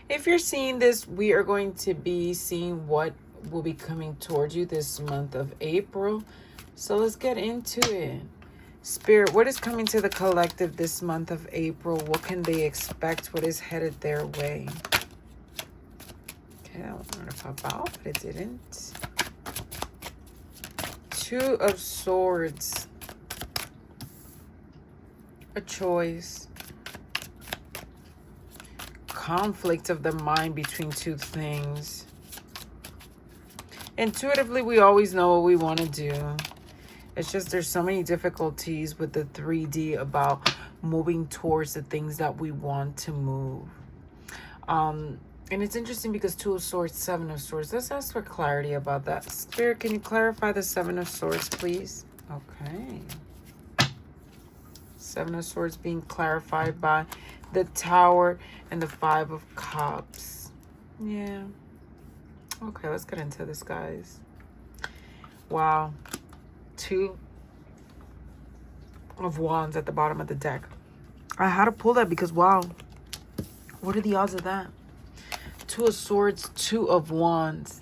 If you're seeing this, we are going to be seeing what will be coming towards you this month of April. So let's get into it. Spirit, what is coming to the collective this month of April? What can they expect? What is headed their way? Okay, that was not to pop out, but it didn't. Two of Swords. A choice. Conflict of the mind between two things. Intuitively, we always know what we want to do. It's just there's so many difficulties with the 3D about moving towards the things that we want to move. And it's interesting because Two of Swords, Seven of Swords. Let's ask for clarity about that. Spirit, can you clarify the Seven of Swords, please? Okay. Seven of Swords being clarified by the Tower and the Five of Cups. Yeah. Okay, let's get into this, guys. Wow. Two of Wands at the bottom of the deck. I had to pull that because, wow. What are the odds of that? Two of Swords, Two of Wands.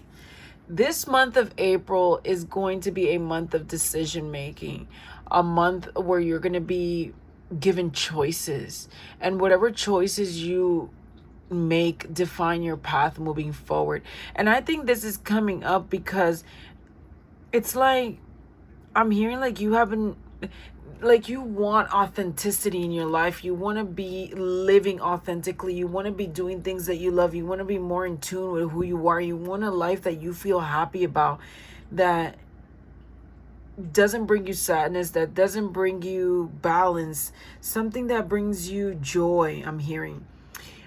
This month of April is going to be a month of decision making, a month where you're going to be given choices, and whatever choices you make define your path moving forward. And I think this is coming up because it's like I'm hearing like you haven't, like you want authenticity in your life. You want to be living authentically. You want to be doing things that you love. You want to be more in tune with who you are. You want a life that you feel happy about, that doesn't bring you sadness, that doesn't bring you balance, something that brings you joy, I'm hearing.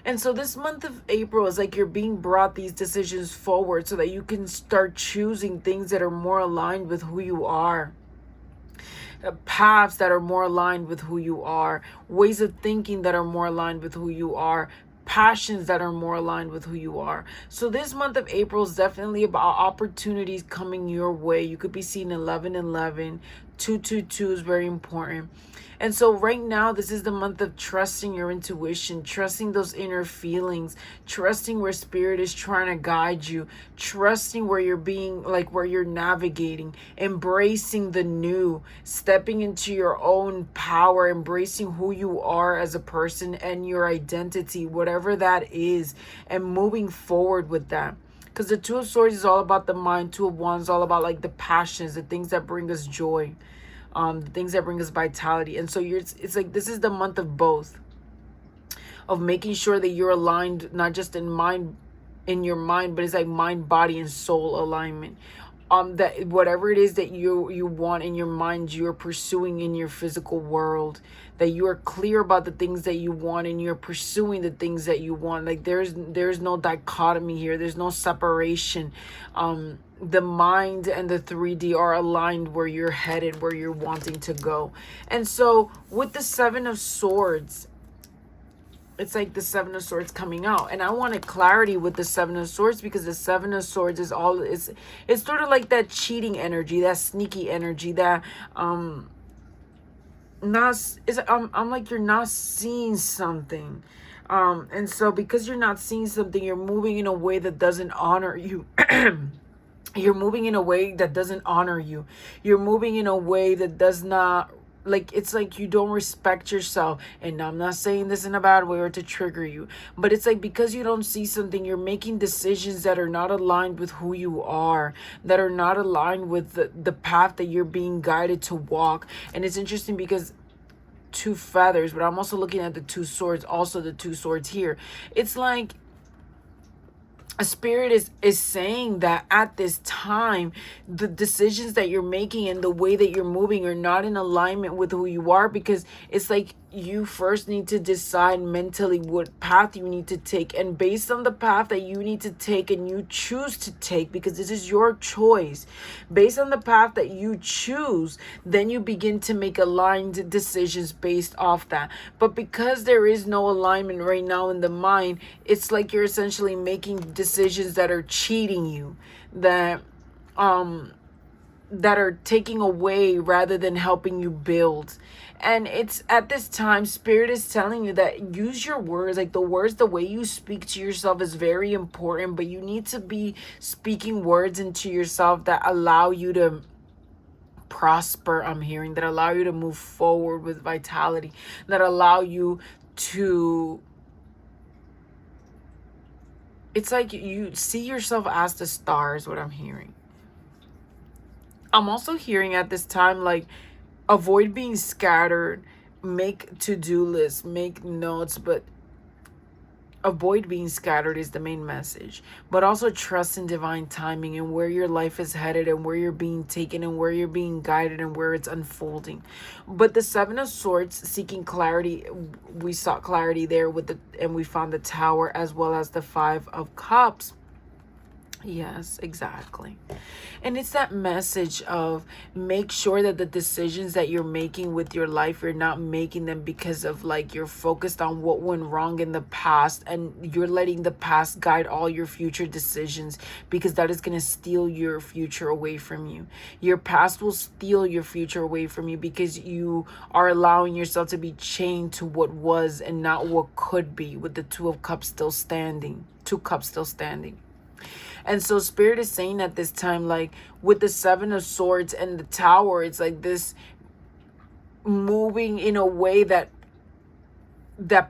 And so this month of April is like you're being brought these decisions forward so that you can start choosing things that are more aligned with who you are. Paths that are more aligned with who you are, ways of thinking that are more aligned with who you are, passions that are more aligned with who you are. So this month of April is definitely about opportunities coming your way. You could be seeing 1111, 222 is very important. And so right now, this is the month of trusting your intuition, trusting those inner feelings, trusting where spirit is trying to guide you, trusting where you're being, like where you're navigating, embracing the new, stepping into your own power, embracing who you are as a person and your identity, whatever that is, and moving forward with that. Because the Two of Swords is all about the mind. Two of Wands is all about like the passions, the things that bring us joy. The things that bring us vitality. And so it's like this is the month of both, of making sure that you're aligned, not just in your mind, but it's like mind, body, and soul alignment. That whatever it is that you want in your mind, you're pursuing in your physical world, that you are clear about the things that you want and you're pursuing the things that you want. Like there's no dichotomy here, there's no separation. The mind and the 3D are aligned where you're headed, where you're wanting to go. And so with the Seven of Swords, it's like the Seven of Swords coming out. And I wanted clarity with the Seven of Swords because the Seven of Swords is all, it's sort of like that cheating energy, that sneaky energy, that I'm like you're not seeing something. And so because you're not seeing something, you're moving in a way that doesn't honor you. You're moving in a way that doesn't honor you. You're moving in a way that does not, like, it's like you don't respect yourself. And I'm not saying this in a bad way or to trigger you, but it's like because you don't see something, you're making decisions that are not aligned with who you are, that are not aligned with the path that you're being guided to walk. And it's interesting because two feathers, but I'm also looking at the two swords, also the two swords here. It's like a spirit is saying that at this time, the decisions that you're making and the way that you're moving are not in alignment with who you are, because it's like you first need to decide mentally what path you need to take. And based on the path that you need to take and you choose to take, because this is your choice, based on the path that you choose, then you begin to make aligned decisions based off that. But because there is no alignment right now in the mind, it's like you're essentially making decisions that are cheating you, that are taking away rather than helping you build. And it's at this time, Spirit is telling you that use your words. Like the words, the way you speak to yourself is very important, but you need to be speaking words into yourself that allow you to prosper. I'm hearing that allow you to move forward with vitality, that allow you to, it's like you see yourself as the stars, what I'm hearing. I'm also hearing at this time, like, avoid being scattered, make to-do lists, make notes, but avoid being scattered is the main message. But also trust in divine timing and where your life is headed and where you're being taken and where you're being guided and where it's unfolding. But the Seven of Swords, seeking clarity, we sought clarity there with the, and we found the Tower, as well as the Five of Cups. Yes, exactly. And it's that message of make sure that the decisions that you're making with your life, you're not making them because of like you're focused on what went wrong in the past, and you're letting the past guide all your future decisions, because that is going to steal your future away from you. Your past will steal your future away from you because you are allowing yourself to be chained to what was and not what could be, with the Two of Cups still standing, Two Cups still standing. And so Spirit is saying at this time, like with the Seven of Swords and the Tower, it's like this moving in a way that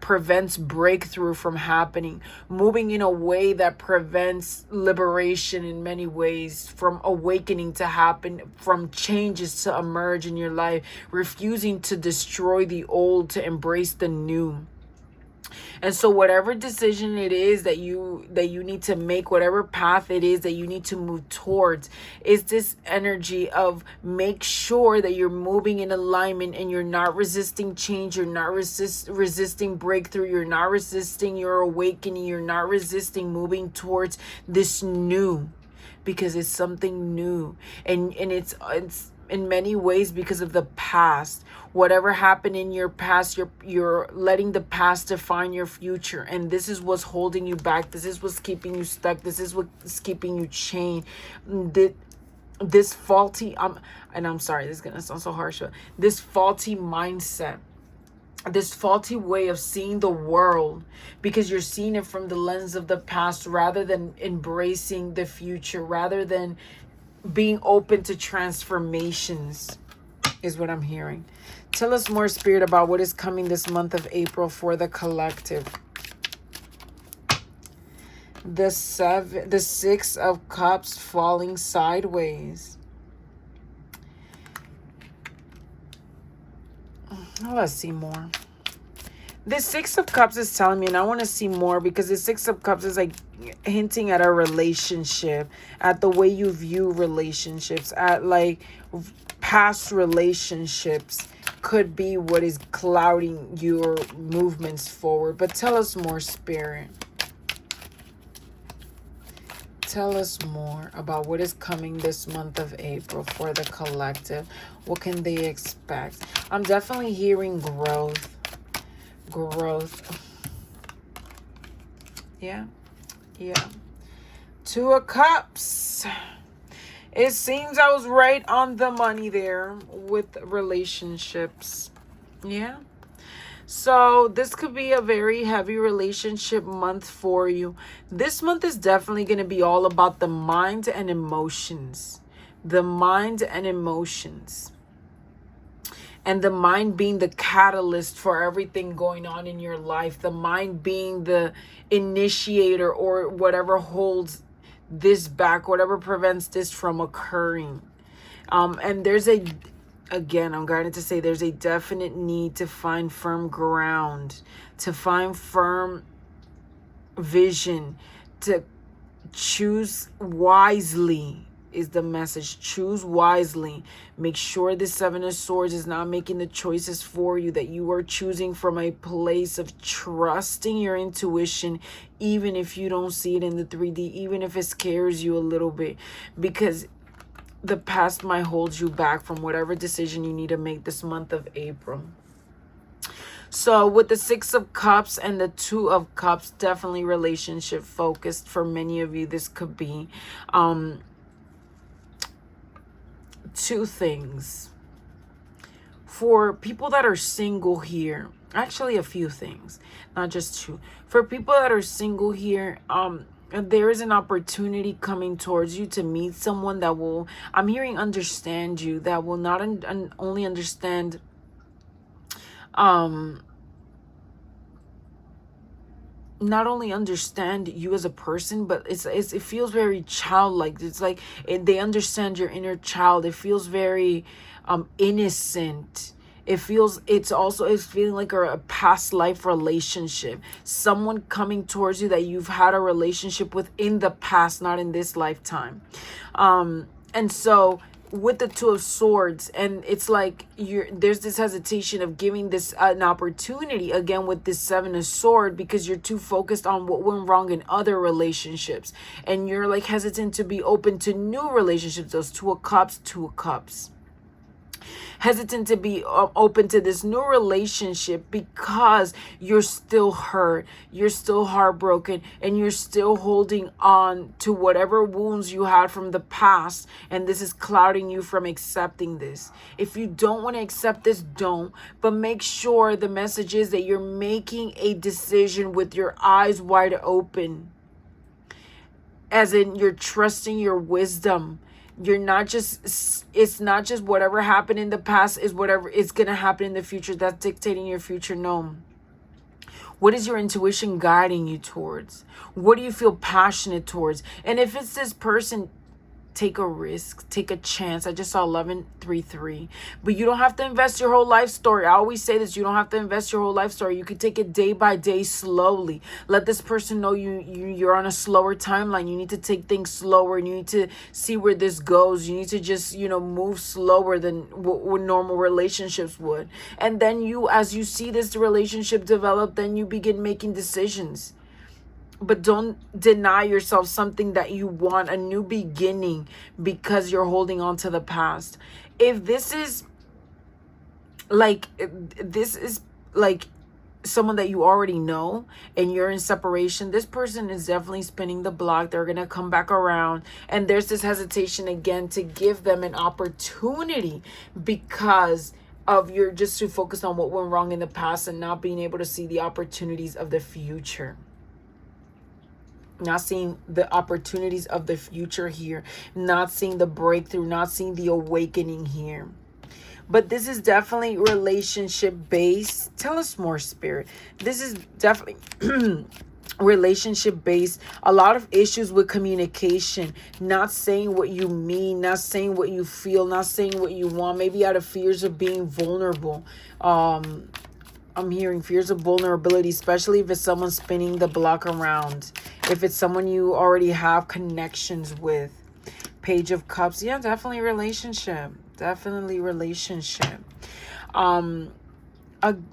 prevents breakthrough from happening, moving in a way that prevents liberation in many ways, from awakening to happen, from changes to emerge in your life, refusing to destroy the old to embrace the new. And so whatever decision it is that you need to make, whatever path it is that you need to move towards, is this energy of make sure that you're moving in alignment and you're not resisting change, you're not resisting breakthrough, you're not resisting your awakening, you're not resisting moving towards this new, because it's something new. And it's in many ways because of the past. Whatever happened in your past, you're letting the past define your future, and this is what's holding you back. This is what's keeping you stuck. This is what's keeping you chained. This faulty, and I'm sorry, this is gonna sound so harsh, but this faulty mindset, this faulty way of seeing the world, because you're seeing it from the lens of the past rather than embracing the future, rather than being open to transformations, is what I'm hearing. Tell us more, Spirit, about what is coming this month of April for the collective. The Six of Cups falling sideways. Oh, let's see more. The Six of Cups is telling me, and I want to see more, because the Six of Cups is like hinting at a relationship, at the way you view relationships, at like past relationships could be what is clouding your movements forward. But tell us more, Spirit. Tell us more about what is coming this month of April for the collective. What can they expect? I'm definitely hearing growth. Yeah. Two of Cups. It seems I was right on the money there with relationships. Yeah. So this could be a very heavy relationship month for you. This month is definitely going to be all about the mind and emotions. The mind and emotions. And the mind being the catalyst for everything going on in your life. The mind being the initiator, or whatever holds this back, whatever prevents this from occurring. And there's again, I'm going to say there's a definite need to find firm ground, to find firm vision, to choose wisely is the message. Choose wisely. Make sure the Seven of Swords is not making the choices for you, that you are choosing from a place of trusting your intuition, even if you don't see it in the 3D, even if it scares you a little bit, because the past might hold you back from whatever decision you need to make this month of April. So with the Six of Cups and the Two of Cups, definitely relationship focused for many of you. This could be two things. For people that are single here, actually a few things, not just two. For people that are single here, there is an opportunity coming towards you to meet someone that will, I'm hearing, understand you, that will not only understand not only understand you as a person, but it feels very childlike. It's like they understand your inner child. It feels very innocent. It's feeling like a past life relationship. Someone coming towards you that you've had a relationship with in the past, not in this lifetime. And so with the Two of Swords, and it's like there's this hesitation of giving this an opportunity again with this Seven of Swords, because you're too focused on what went wrong in other relationships, and you're like hesitant to be open to new relationships. Those Two of Cups. Hesitant to be open to this new relationship because you're still hurt, you're still heartbroken, and you're still holding on to whatever wounds you had from the past, and this is clouding you from accepting this. If you don't want to accept this, don't, but make sure the message is that you're making a decision with your eyes wide open, as in you're trusting your wisdom. It's not just whatever happened in the past is whatever is going to happen in the future. That's dictating your future. No. What is your intuition guiding you towards? What do you feel passionate towards? And if it's this person, take a risk, take a chance. I just saw 1133, but you don't have to invest your whole life story. I always say this, you don't have to invest your whole life story. You can take it day by day, slowly. Let this person know you're on a slower timeline. You need to take things slower, and you need to see where this goes. You need to just, move slower than what normal relationships would. And then as you see this relationship develop, then you begin making decisions. But don't deny yourself something that you want, a new beginning, because you're holding on to the past. If this is like someone that you already know and you're in separation, this person is definitely spinning the block. They're going to come back around. And there's this hesitation again to give them an opportunity, because of you're just too focused on what went wrong in the past and not being able to see the opportunities of the future. Not seeing the opportunities of the future here. Not seeing the breakthrough. Not seeing the awakening here. But this is definitely relationship based. Tell us more, Spirit. This is definitely relationship based. A lot of issues with communication. Not saying what you mean. Not saying what you feel. Not saying what you want. Maybe out of fears of being vulnerable. I'm hearing fears of vulnerability, especially if it's someone spinning the block around. If it's someone you already have connections with. Page of Cups. Yeah, definitely relationship. Definitely relationship.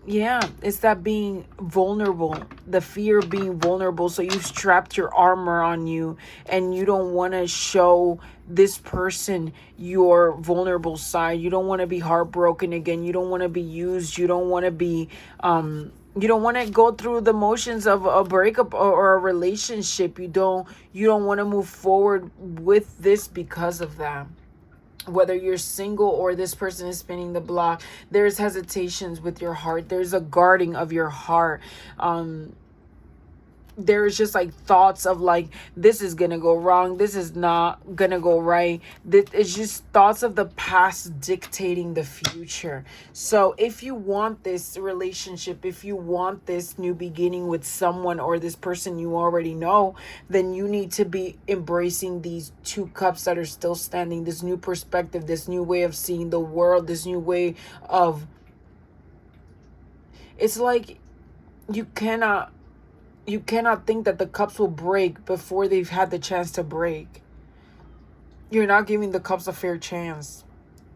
Yeah, it's that being vulnerable, the fear of being vulnerable. So you've strapped your armor on you and you don't want to show this person your vulnerable side. You don't want to be heartbroken again. You don't want to be used. You don't want to be, you don't want to go through the motions of a breakup or a relationship. You don't want to move forward with this because of that. Whether you're single or this person is spinning the block, there's hesitations with your heart. There's a guarding of your heart. There's just like thoughts of like, this is going to go wrong. This is not going to go right. It's just thoughts of the past dictating the future. So if you want this relationship, if you want this new beginning with someone or this person you already know, then you need to be embracing these two cups that are still standing, this new perspective, this new way of seeing the world, this new way of, it's like you cannot think that the cups will break before they've had the chance to break. You're not giving the cups a fair chance.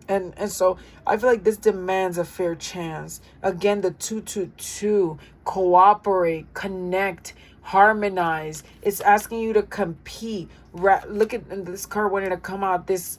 And so I feel like this demands a fair chance. Again, the 222, cooperate, connect, harmonize. It's asking you to compete. Look at this card wanted to come out, this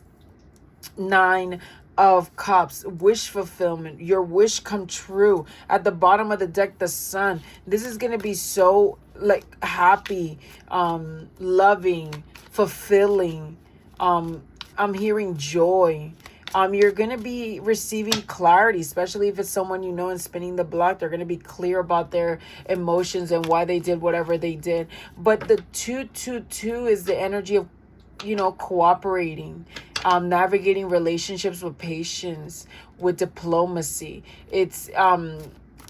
9 of Cups, wish fulfillment, your wish come true. At the bottom of the deck, the Sun. This is going to be so like happy, loving, fulfilling. I'm hearing joy. You're going to be receiving clarity, especially if it's someone you know and spinning the block. They're going to be clear about their emotions and why they did whatever they did. But the 222 is the energy of, cooperating, navigating relationships with patience, with diplomacy. It's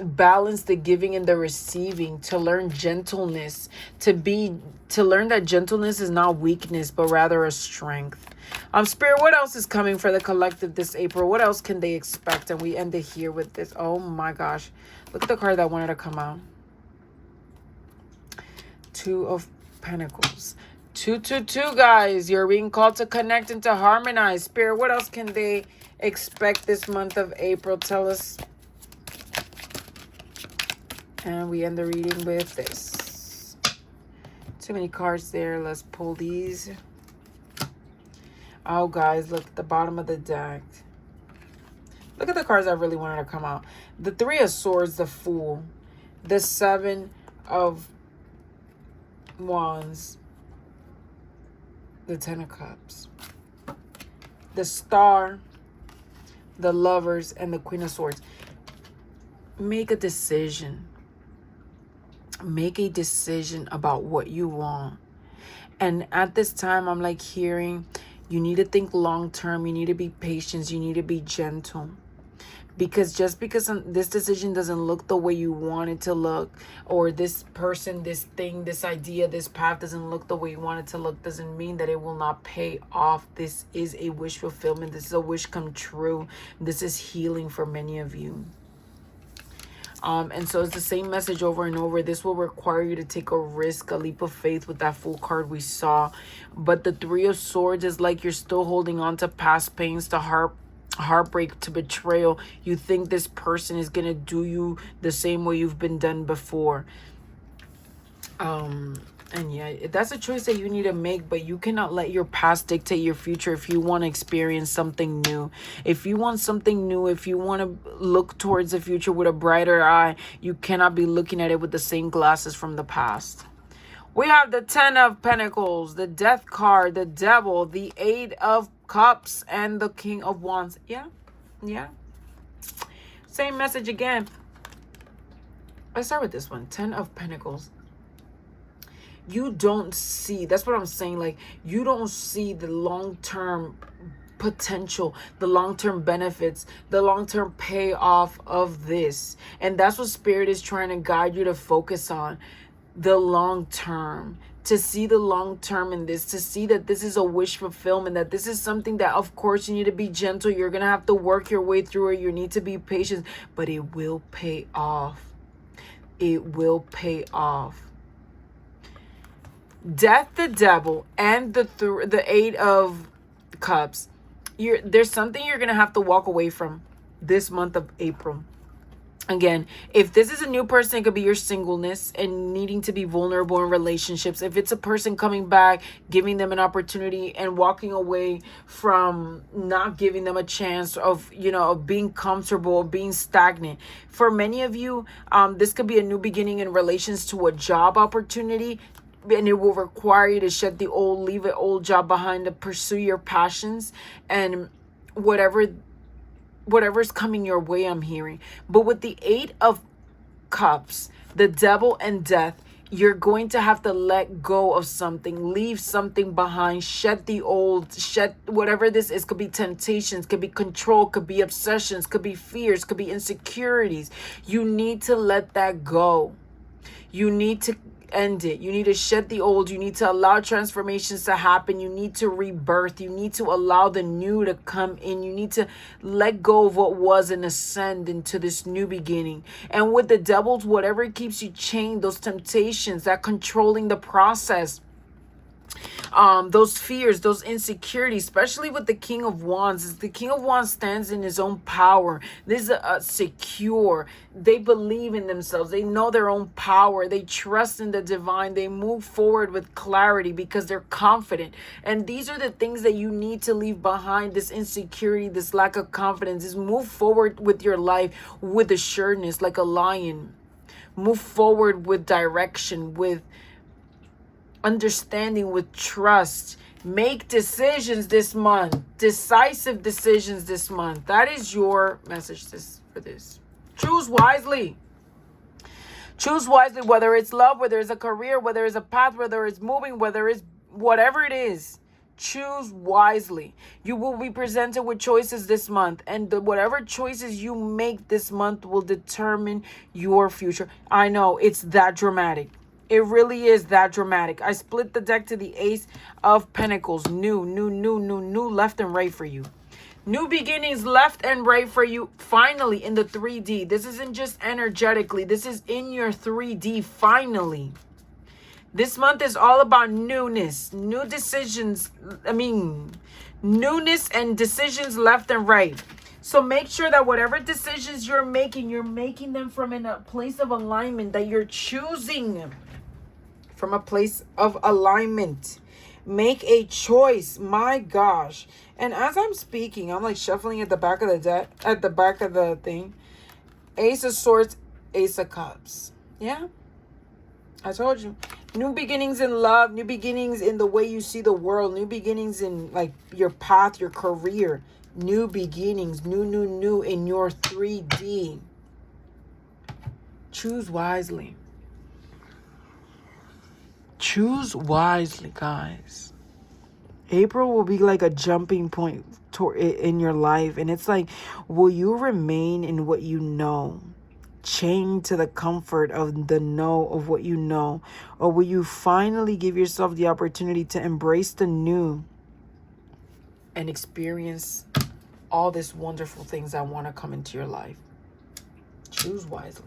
balance the giving and the receiving, to learn gentleness, to learn that gentleness is not weakness but rather a strength. Spirit, what else is coming for the collective this April? What else can they expect? And we end it here with this. Oh my gosh, look at the card that wanted to come out. Two of Pentacles. 222, guys. You're being called to connect and to harmonize. Spirit, what else can they expect this month of April? Tell us. And we end the reading with this. Too many cards there. Let's pull these. Oh, guys, look at the bottom of the deck. Look at the cards I really wanted to come out. The Three of Swords, the Fool. The Seven of Wands. The Ten of Cups. The Star. The Lovers. And the Queen of Swords. Make a decision. Make a decision about what you want. And at this time, I'm like hearing, you need to think long term. You need to be patient. You need to be gentle. Because just because this decision doesn't look the way you want it to look, or this person, this thing, this idea, this path doesn't look the way you want it to look, doesn't mean that it will not pay off. This is a wish fulfillment. This is a wish come true. This is healing for many of you. And so it's the same message over and over. This will require you to take a risk, a leap of faith with that Fool card we saw. But the Three of Swords is like you're still holding on to past pains, to heartbreak, to betrayal. You think this person is going to do you the same way you've been done before. And yeah, that's a choice that you need to make, but you cannot let your past dictate your future if you want to experience something new. If you want something new, if you want to look towards the future with a brighter eye, you cannot be looking at it with the same glasses from the past. We have the Ten of Pentacles, the Death card, the Devil, the Eight of Cups, and the King of Wands. Yeah. Same message again. Let's start with this one. Ten of Pentacles. You don't see, that's what I'm saying, like, you don't see the long-term potential, the long-term benefits, the long-term payoff of this. And that's what Spirit is trying to guide you to focus on. The long term, to see the long term in this, to see that this is a wish fulfillment, that this is something that, of course, you need to be gentle. You're going to have to work your way through it. You need to be patient, but it will pay off. It will pay off. Death, the Devil, and the Eight of Cups. There's something you're going to have to walk away from this month of April. Again, if this is a new person, it could be your singleness and needing to be vulnerable in relationships. If it's a person coming back, giving them an opportunity and walking away from not giving them a chance of being comfortable, being stagnant. For many of you, this could be a new beginning in relations to a job opportunity. And it will require you to shed the old, leave an old job behind, to pursue your passions and whatever's coming your way, I'm hearing. But with the Eight of Cups, the Devil and Death, you're going to have to let go of something, leave something behind, shed the old, shed whatever this is. Could be temptations, could be control, could be obsessions, could be fears, could be insecurities. You need to let that go. You need to end it. You need to shed the old. You need to allow transformations to happen. You need to rebirth. You need to allow the new to come in. You need to let go of what was and ascend into this new beginning. And with the Devils, whatever keeps you chained, those temptations, that controlling the process, those fears, those insecurities, especially with the King of Wands. The King of Wands stands in his own power. This is secure. They believe in themselves. They know their own power. They trust in the divine. They move forward with clarity because they're confident. And these are the things that you need to leave behind. This insecurity, this lack of confidence, is move forward with your life with assuredness, like a lion. Move forward with direction, with understanding, with trust. Make decisions this month. Decisive decisions this month. That is your message for this. Choose wisely. Choose wisely, whether it's love, whether it's a career, whether it's a path, whether it's moving, whether it's whatever it is. Choose wisely. You will be presented with choices this month, and whatever choices you make this month will determine your future. I know it's that dramatic. It really is that dramatic. I split the deck to the Ace of Pentacles. New, left and right for you. New beginnings left and right for you, finally, in the 3D. This isn't just energetically. This is in your 3D, finally. This month is all about newness, new decisions. Newness and decisions left and right. So make sure that whatever decisions you're making them from a place of alignment, that you're choosing from a place of alignment. Make a choice. My gosh. And as I'm speaking, I'm like shuffling at the back of the deck, at the back of the thing. Ace of Swords, Ace of Cups. Yeah. I told you. New beginnings in love, new beginnings in the way you see the world, new beginnings in like your path, your career, new beginnings, new in your 3D. Choose wisely. Choose wisely, guys. April will be like a jumping point in your life. And it's like, will you remain in what you know? Chained to the comfort of the know of what you know? Or will you finally give yourself the opportunity to embrace the new and experience all these wonderful things that want to come into your life? Choose wisely.